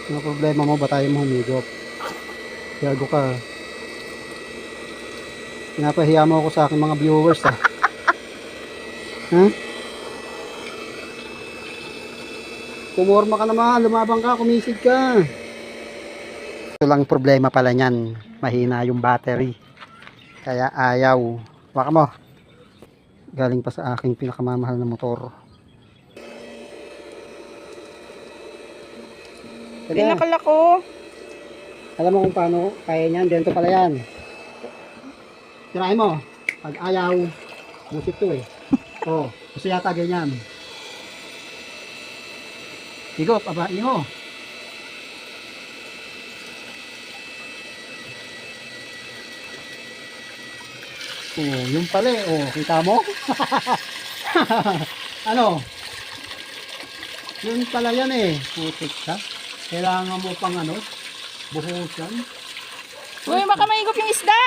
Ano problema mo ba tayo mo humigop? Gago ka. Pinapahiya mo ako sa aking mga viewers ah. Ha? Pumorma ka naman, lumabang ka, kumisid ka. Ito lang problema pala niyan. Mahina yung battery. Kaya ayaw. Baka mo. Galing pa sa aking pinakamamahal na motor. Pinakalako. Alam mo kung paano kaya niyan. Dito pala yan. Tirahin mo. Pag ayaw, busit to eh. Oh, kasi yata ganyan. Higop, abahin mo. Oh, yung pala eh. Oh, kita mo? Ano? Yun pala yan eh. Putik ka. Kailangan mo pang ano? Buhusan. Uy, baka mahigop yung isda.